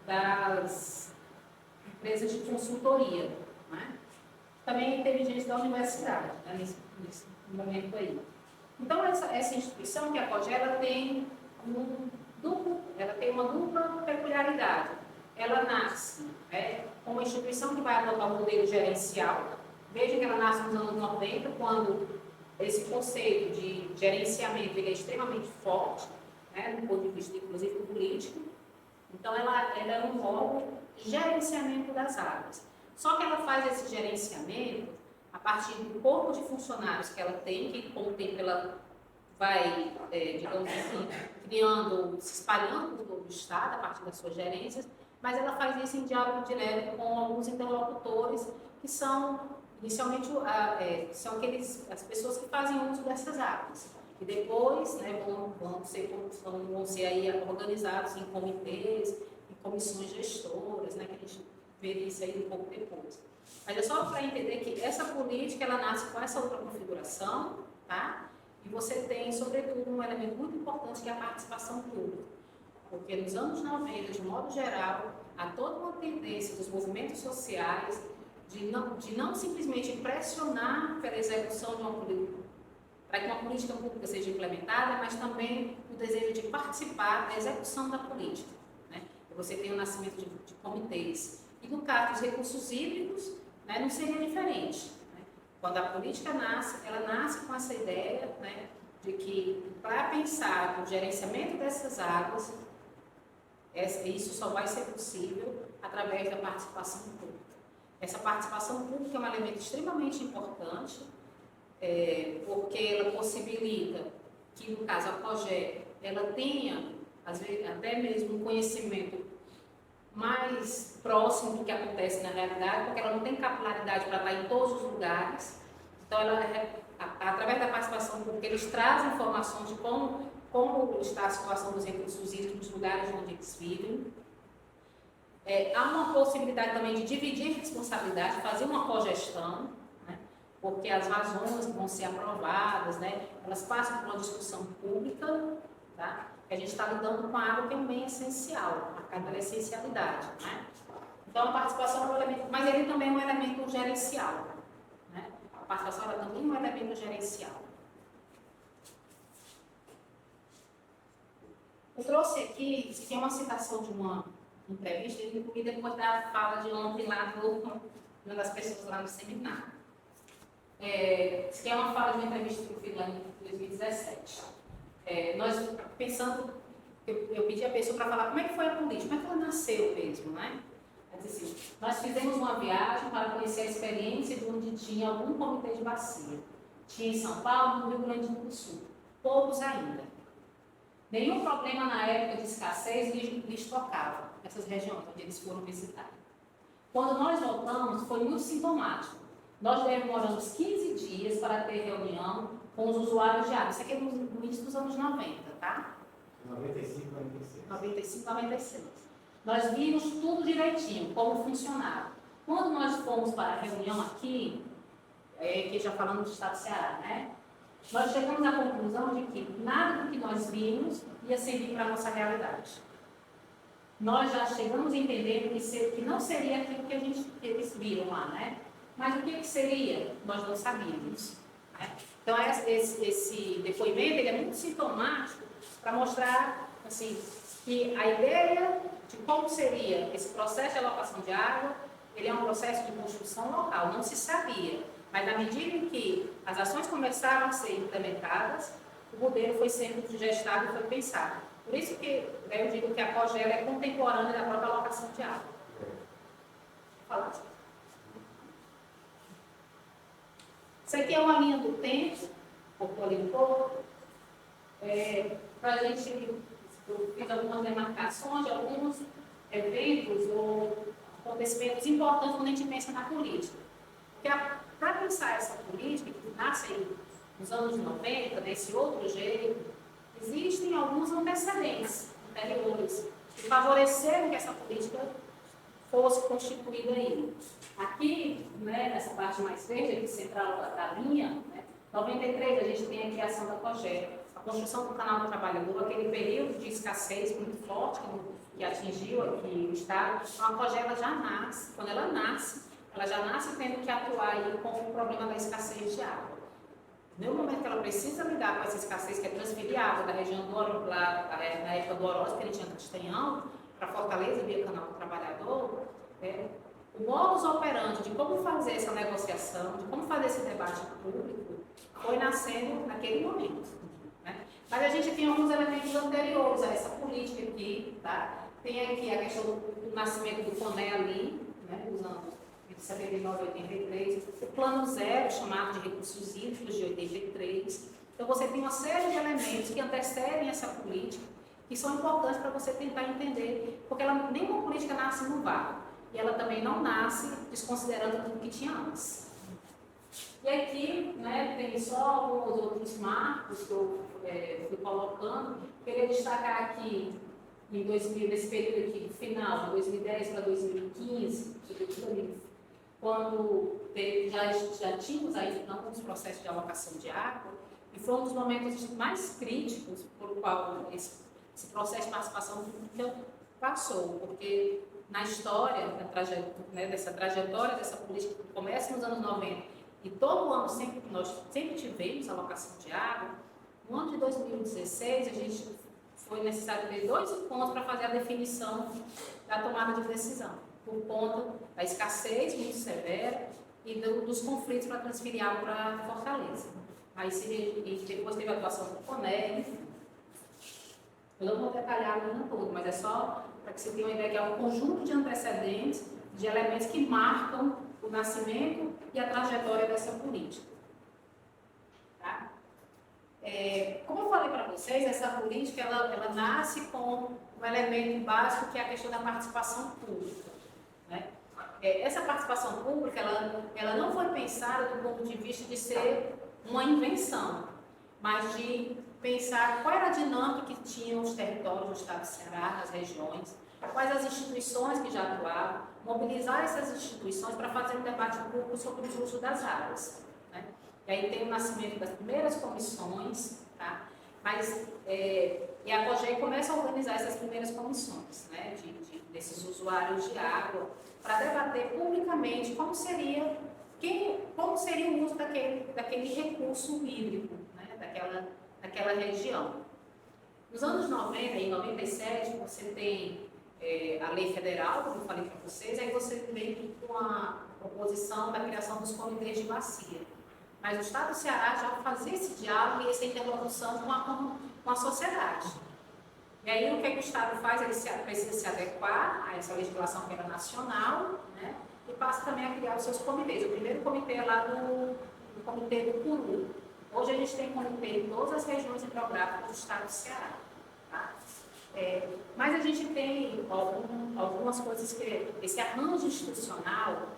das empresas de consultoria. Né? Também teve gente da universidade, né, nesse momento aí. Então, essa instituição, que é a COGE, ela tem uma dupla peculiaridade. Ela nasce como uma instituição que vai adotar um modelo gerencial. Veja que ela nasce nos anos 90, quando esse conceito de gerenciamento ele é extremamente forte, né, do ponto de vista, inclusive, político. Então, ela é um órgão de gerenciamento das áreas. Só que ela faz esse gerenciamento a partir do corpo de funcionários que ela tem, que com o tempo ela vai, digamos assim, criando, se espalhando por todo o Estado a partir das suas gerências, mas ela faz isso em diálogo direto com alguns interlocutores que são, inicialmente, são as pessoas que fazem uso dessas áreas. E depois, né, vão ser aí organizados em comitês, em comissões gestoras, né, que a gente vê isso aí um pouco depois. Mas é só para entender que essa política, ela nasce com essa outra configuração, tá? E você tem, sobretudo, um elemento muito importante que é a participação pública. Porque nos anos 90, de modo geral, há toda uma tendência dos movimentos sociais de não simplesmente pressionar pela execução de uma política, para que uma política pública seja implementada, mas também o desejo de participar da execução da política. Né? E você tem o nascimento de comitês. E no caso dos recursos hídricos, né, não seria diferente. Né? Quando a política nasce, ela nasce com essa ideia, né, de que, para pensar no gerenciamento dessas águas, isso só vai ser possível através da participação pública. Essa participação pública é um elemento extremamente importante, porque ela possibilita que, no caso, a COGE, ela tenha, às vezes, até mesmo um conhecimento mais próximo do que acontece na realidade, porque ela não tem capilaridade para estar em todos os lugares. Então, através da participação pública, eles trazem informações de como está a situação dos recursos hídricos nos lugares onde eles vivem. Há uma possibilidade também de dividir responsabilidade, fazer uma cogestão, né? Porque as vazões que vão ser aprovadas, né, elas passam por uma discussão pública, tá? A gente está lidando com a água que é um bem essencial, a essencialidade, né? Então, a participação é um elemento, mas ele também é um elemento gerencial, né? A participação ela também é um elemento gerencial. Eu trouxe aqui, isso aqui é uma citação de uma entrevista, e depois da fala de ontem lá de uma das pessoas lá no seminário. Isso aqui é uma fala de uma entrevista que eu fiz lá em 2017. Nós pensando, eu pedi a pessoa para falar como é que foi a política, como é que ela nasceu mesmo, né? Ela disse assim, nós fizemos uma viagem para conhecer a experiência de onde tinha algum comitê de bacia. Tinha em São Paulo e no Rio Grande do Sul. Poucos ainda. Nenhum problema na época de escassez lhes tocava, essas regiões onde eles foram visitar. Quando nós voltamos, foi muito sintomático. Nós demoramos 15 dias para ter reunião com os usuários de água. Isso aqui é no início dos anos 90, tá? 95, 96. 95, 96. Nós vimos tudo direitinho, como funcionava. Quando nós fomos para a reunião aqui, que já falando do estado do Ceará, né? Nós chegamos à conclusão de que nada do que nós vimos ia servir para a nossa realidade. Nós já chegamos entendendo que não seria aquilo que eles viram lá, né? Mas o que seria? Nós não sabíamos. Né? Então, esse depoimento ele é muito sintomático para mostrar assim, que a ideia de como seria esse processo de alocação de água, ele é um processo de construção local, não se sabia. Mas, na medida em que as ações começaram a ser implementadas, o modelo foi sendo gestado e foi pensado. Por isso que eu digo que a COGE é contemporânea da própria alocação de água. Vou falar assim. Isso aqui é uma linha do tempo, cortou ali um pouco, para a gente, eu fiz algumas demarcações de alguns eventos ou acontecimentos importantes quando a gente pensa na política. Porque para pensar essa política, que nasce nos anos 90, desse outro jeito, existem alguns antecedentes anteriores que favoreceram que essa política fosse constituída aí. Aqui, né, nessa parte mais verde, aqui central da linha, né, 93, a gente tem a criação da COGE, a construção do Canal do Trabalhador, aquele período de escassez muito forte que atingiu aqui o Estado. Então, a COGE ela já nasce, quando ela já nasce tendo que atuar aí com o problema da escassez de água. No momento que ela precisa lidar com essa escassez, que é transferir água da região do Oroz, na época do Oroz, que ele tinha Castanhão, para Fortaleza, via Canal do Trabalhador, o modus operandi de como fazer essa negociação, de como fazer esse debate público, foi nascendo naquele momento. Né? Mas a gente tem alguns elementos anteriores a essa política aqui, tá? Tem aqui a questão do nascimento do CONE ali, né, nos anos de 79 e 83, o plano zero, chamado de recursos hídricos, de 83. Então, você tem uma série de elementos que antecedem essa política, que são importantes para você tentar entender, porque nenhuma política nasce no vácuo, e ela também não nasce desconsiderando tudo que tinha antes. E aqui, né, tem só alguns outros marcos que eu fui colocando. Queria destacar aqui, nesse período aqui, final, de 2010 para 2015, quando já tínhamos aí alguns processos de alocação de água, e foi um dos momentos mais críticos por qual esse processo de participação pública passou, porque na história dessa trajetória dessa política que começa nos anos 90 e todo ano nós sempre tivemos alocação de água, no ano de 2016 a gente foi necessário ter 2 encontros para fazer a definição da tomada de decisão, por conta da escassez muito severa e dos conflitos para transferir água para Fortaleza. E depois teve a atuação do CONE, enfim. Eu não vou detalhar a linha toda, mas é só para que você tenha uma ideia que é um conjunto de antecedentes, de elementos que marcam o nascimento e a trajetória dessa política. Tá? Como eu falei para vocês, essa política ela nasce com um elemento básico que é a questão da participação pública. Né? Essa participação pública ela não foi pensada do ponto de vista de ser uma invenção, mas de pensar qual era a dinâmica que tinham os territórios do estado do Ceará, nas regiões, quais as instituições que já atuavam, mobilizar essas instituições para fazer um debate público sobre o uso das águas. Né? E aí tem o nascimento das primeiras comissões, tá? Mas e a COGEI começa a organizar essas primeiras comissões, né? Desses usuários de água, para debater publicamente como seria o uso daquele recurso hídrico, né? daquela região. Nos anos 90, em 97, você tem a lei federal, como eu falei para vocês, aí você vem com a proposição da criação dos comitês de bacia. Mas o Estado do Ceará já fazia esse diálogo e essa interlocução com a sociedade. E aí o que o Estado faz? Ele precisa se adequar a essa legislação que era nacional, né? E passa também a criar os seus comitês. O primeiro comitê é lá do Comitê do Puru. Hoje a gente tem comitê em todas as regiões hidrográficas do Estado do Ceará. Tá? Mas a gente tem algumas coisas que esse arranjo institucional,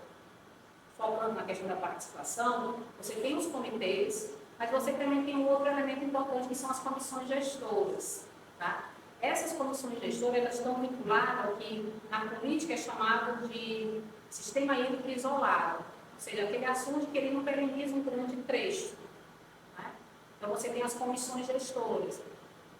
focando na questão da participação, você tem os comitês, mas você também tem um outro elemento importante que são as comissões gestoras. Tá? Essas comissões gestoras elas estão vinculadas ao que na política é chamado de sistema hídrico isolado, ou seja, aquele assunto que ele não pereniza um grande trecho. Né? Então você tem as comissões gestoras.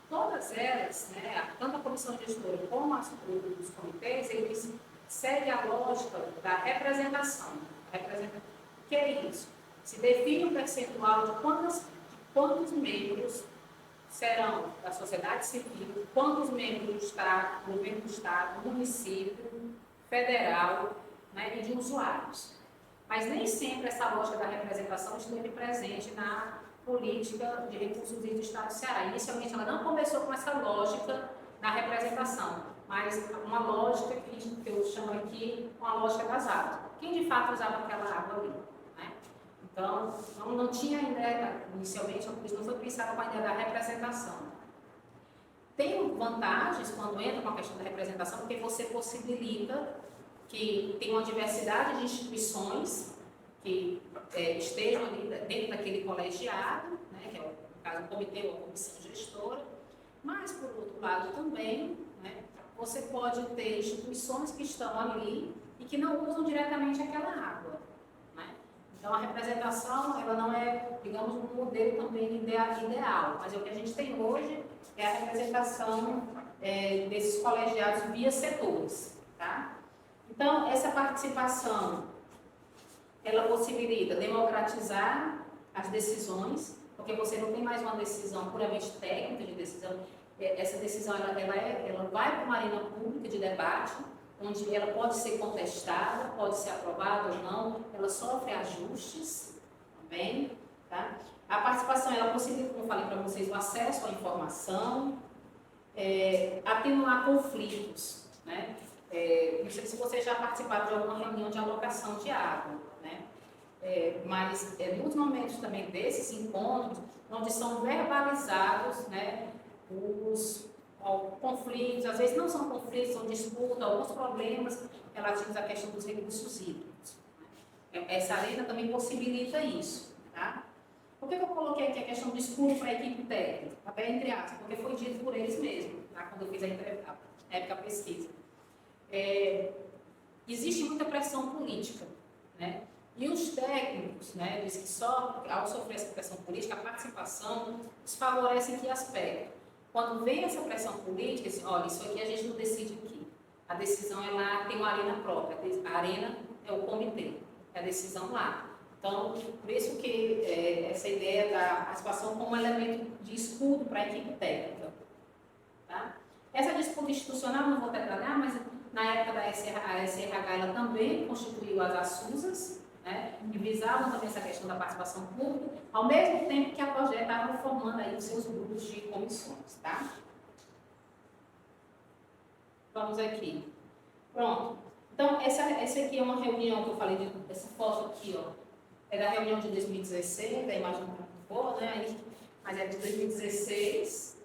Todas elas, né, tanto a comissão gestora como os comitês, eles seguem a lógica da representação. O que é isso? Se define um percentual de quantos membros serão da sociedade civil, quantos membros do Estado, governo do Estado, município, federal, né, e de usuários. Mas nem sempre essa lógica da representação esteve presente na política de recursos do Estado do Ceará. Inicialmente ela não começou com essa lógica da representação, mas uma lógica que eu chamo aqui uma lógica das águas. Quem de fato usava aquela água ali? Né? Então, não tinha ainda, inicialmente, não foi pensado com a ideia da representação. Tem vantagens quando entra com a questão da representação, porque você possibilita que tenha uma diversidade de instituições que estejam ali dentro daquele colegiado, né, que é, no caso, o comitê ou a comissão gestora, mas, por outro lado, também, né, você pode ter instituições que estão ali e que não usam diretamente aquela água. Né? Então, a representação, ela não é, digamos, um modelo também ideal, mas o que a gente tem hoje é a representação desses colegiados via setores. Tá? Então, essa participação ela possibilita democratizar as decisões, porque você não tem mais uma decisão puramente técnica de decisão. Essa decisão ela vai para uma arena pública de debate, onde ela pode ser contestada, pode ser aprovada ou não, ela sofre ajustes também. Tá? A participação ela possibilita, como eu falei para vocês, o acesso à informação, atenuar conflitos. Né? Não sei se vocês já participaram de alguma reunião de alocação de água. Né? Mas muitos momentos também desses encontros, onde são verbalizados, né, os conflitos, às vezes não são conflitos, são disputas, alguns problemas relativos à questão dos recursos hídricos. Essa arena também possibilita isso. Tá? Por que eu coloquei aqui a questão do escudo para a equipe técnica? Até entre aspas, porque foi dito por eles mesmos, tá? Quando eu fiz a pesquisa. Existe muita pressão política, né? E os técnicos, né, dizem que só ao sofrer essa pressão política, a participação desfavorece em que aspecto? Quando vem essa pressão política, assim, olha, isso aqui a gente não decide aqui. A decisão ela tem uma arena própria, a arena é o comitê, é a decisão lá. Então, por isso que essa ideia da participação como elemento de escudo para a equipe técnica. Tá? Essa disputa institucional, não vou detalhar, mas na época da SRH ela também constituiu as ASUSAs, né, que visavam também essa questão da participação pública, ao mesmo tempo que a COGEI estava formando aí os seus grupos de comissões. Tá? Vamos aqui. Pronto. Então, essa aqui é uma reunião que eu falei, essa foto aqui, ó, é da reunião de 2016, a imagem não está muito boa, né? Mas é de 2016.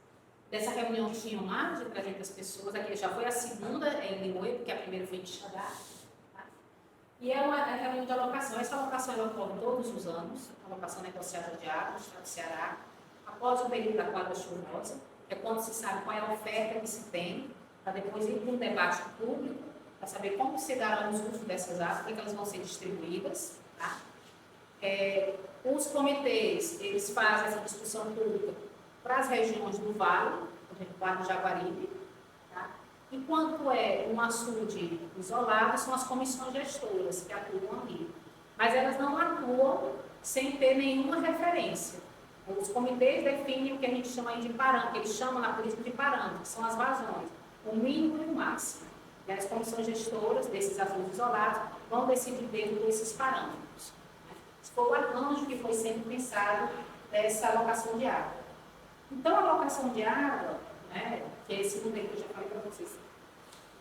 Dessa reunião tinham mais de 300 pessoas, aqui já foi a segunda em Limoeiro, porque a primeira foi em Xadá. Tá? E é uma reunião de alocação. Essa alocação ela ocorre todos os anos, a alocação negociada de água no estado do Ceará, após o período da quadra chuvosa, que é quando se sabe qual é a oferta que se tem, para depois ir para um debate público, para saber como se darão os usos dessas águas, como é que elas vão ser distribuídas. Tá? Os comitês, eles fazem essa discussão pública para as regiões do Vale, por exemplo, o Vale do Jaguaribe. Tá? Enquanto é um açude isolado, são as comissões gestoras que atuam ali. Mas elas não atuam sem ter nenhuma referência. Os comitês definem o que a gente chama aí de parâmetro, que eles chamam na política de parâmetro, que são as vazões, o mínimo e o máximo. E as comissões gestoras desses açudes isolados vão decidir dentro desses parâmetros. Esse foi o arranjo que foi sendo pensado dessa alocação de água. Então, a alocação de água, né, que é esse modelo que eu já falei para vocês,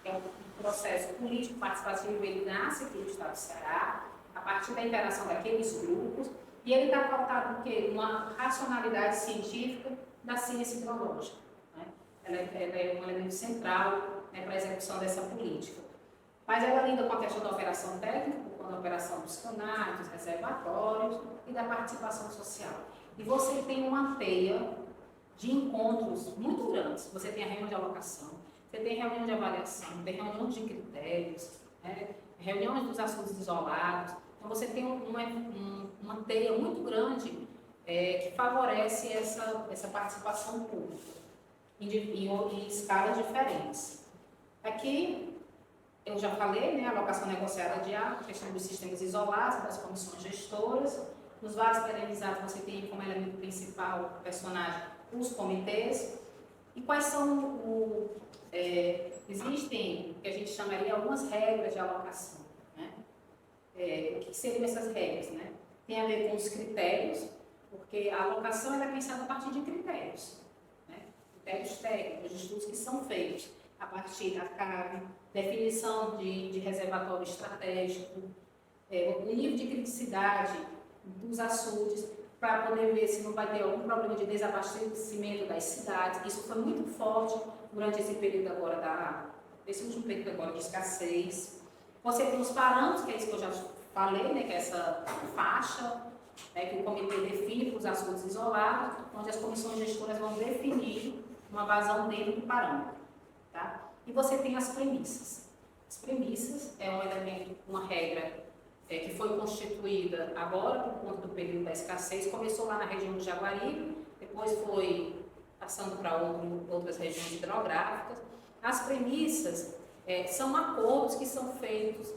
é um processo político participativo, ele nasce aqui no estado do Ceará, a partir da interação daqueles grupos, e ele está pautado por quê? Uma racionalidade científica da ciência hidrológica. Né? Ela é um elemento central, né, para a execução dessa política. Mas ela lida com a questão da operação técnica, com a operação dos canais, dos reservatórios e da participação social. E você tem uma teia de encontros muito grandes. Você tem a reunião de alocação, você tem reunião de avaliação, tem reunião de critérios, né? Reuniões dos assuntos isolados. Então, você tem uma teia muito grande que favorece essa participação pública em escalas diferentes. Aqui, eu já falei, né, a alocação negociada de água, a questão dos sistemas isolados, das comissões gestoras. Nos vários perenizados, você tem como elemento principal, o personagem, os comitês. E quais são existem, o que a gente chamaria, algumas regras de alocação. Né? O que seriam essas regras? Né? Tem a ver com os critérios, porque a alocação é pensada a partir de critérios. Né? Critérios técnicos, de estudos que são feitos a partir da carne, definição de reservatório estratégico, o nível de criticidade dos açudes, para poder ver se não vai ter algum problema de desabastecimento das cidades. Isso foi muito forte durante esse período agora, esse último período agora de escassez. Você tem os parâmetros, que é isso que eu já falei, né, que é essa faixa, né, que o comitê define para os açudes isolados, onde as comissões gestoras vão definir uma vazão dentro do parâmetro. Tá? E você tem as premissas. As premissas é um elemento, uma regra que foi constituída agora por conta do período da escassez, começou lá na região do Jaguaribe, depois foi passando para outras regiões hidrográficas. As premissas são acordos que são feitos,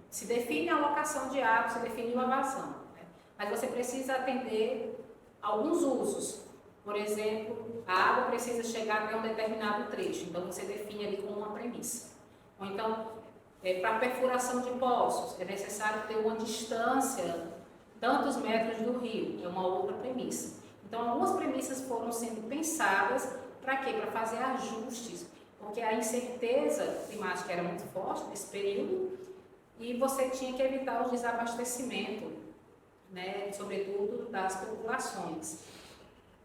se define a alocação de água, se define a vazão, né? Mas você precisa atender alguns usos. Por exemplo, a água precisa chegar até um determinado trecho, então você define ali como uma premissa. Ou então, para a perfuração de poços, é necessário ter uma distância, tantos metros do rio, é uma outra premissa. Então, algumas premissas foram sendo pensadas para quê? Para fazer ajustes, porque a incerteza climática era muito forte nesse período e você tinha que evitar o desabastecimento, né, sobretudo das populações.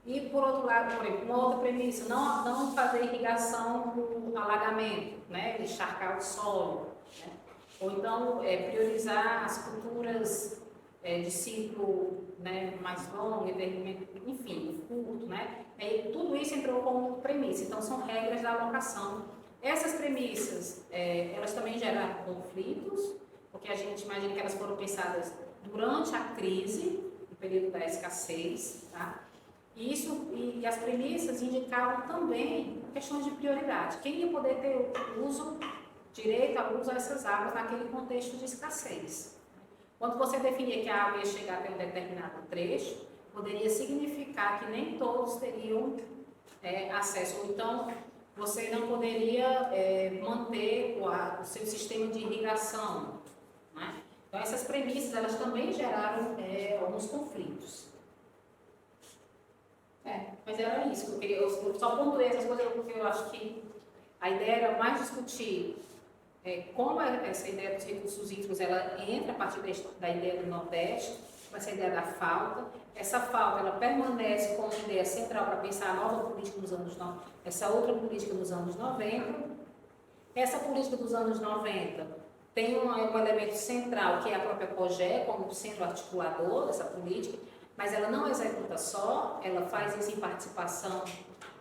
E, por outro lado, por exemplo, uma outra premissa, não fazer irrigação por alagamento, né, encharcar o solo. Né? Ou então, priorizar as culturas de ciclo, né, mais longo, enfim, curto. Né? E tudo isso entrou como premissa. Então, são regras da alocação. Essas premissas, elas também geraram conflitos, porque a gente imagina que elas foram pensadas durante a crise, no período da escassez, tá? E as premissas indicavam também questões de prioridade. Quem ia poder ter direito ao uso dessas águas naquele contexto de escassez. Quando você definia que a água ia chegar até um determinado trecho, poderia significar que nem todos teriam acesso. Ou então, você não poderia manter o seu sistema de irrigação. Né? Então, essas premissas, elas também geraram alguns conflitos. Mas era isso, eu só pontuei essas coisas porque eu acho que a ideia era mais discutir como essa ideia dos recursos hídricos, ela entra a partir da ideia do Nordeste, com essa ideia da falta. Essa falta, ela permanece como ideia central para pensar a nova política nos anos 90, essa outra política nos anos 90. Essa política dos anos 90 tem um elemento central, que é a própria COGE, como centro articulador dessa política, mas ela não executa só, ela faz isso em participação,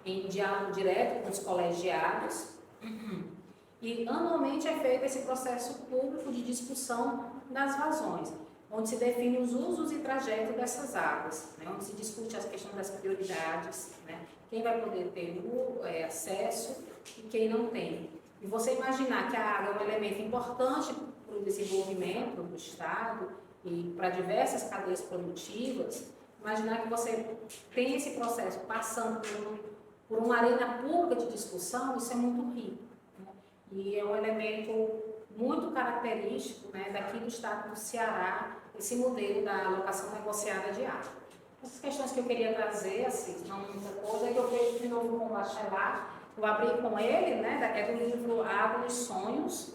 em diálogo direto com os colegiados. E anualmente é feito esse processo público de discussão das vazões, onde se define os usos e trajetos dessas águas, né? Onde se discute as questões das prioridades, né? Quem vai poder ter acesso e quem não tem. E você imaginar que a água é um elemento importante para o desenvolvimento do Estado e para diversas cadeias produtivas, imaginar que você tem esse processo passando por uma arena pública de discussão, isso é muito rico, né? E é um elemento muito característico, né, daqui do Estado do Ceará, esse modelo da alocação negociada de água. Essas questões que eu queria trazer, assim, não muita coisa, é que eu vejo de novo com o Bachelard. Eu abri com ele, né, é do livro Água e Sonhos,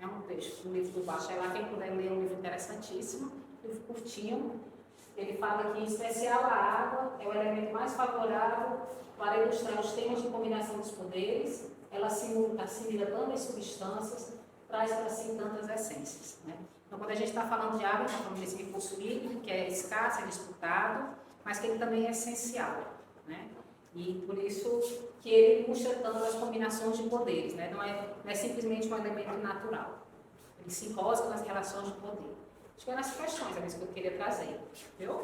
é um texto do livro do Bachelard, quem puder ler, é um livro interessantíssimo, livro curtinho. Ele fala que, em especial, a água é o elemento mais favorável para ilustrar os temas de combinação dos poderes, ela assimila tantas substâncias, traz para si tantas essências, né? Então, quando a gente está falando de água, está falando desse recurso hídrico, que é escasso, é disputado, mas que ele também é essencial, né? E por isso que ele puxa tanto as combinações de poderes, né? Não é simplesmente um elemento natural. Ele se enrosca nas relações de poder. Acho que eram as questões, é isso que eu queria trazer, viu?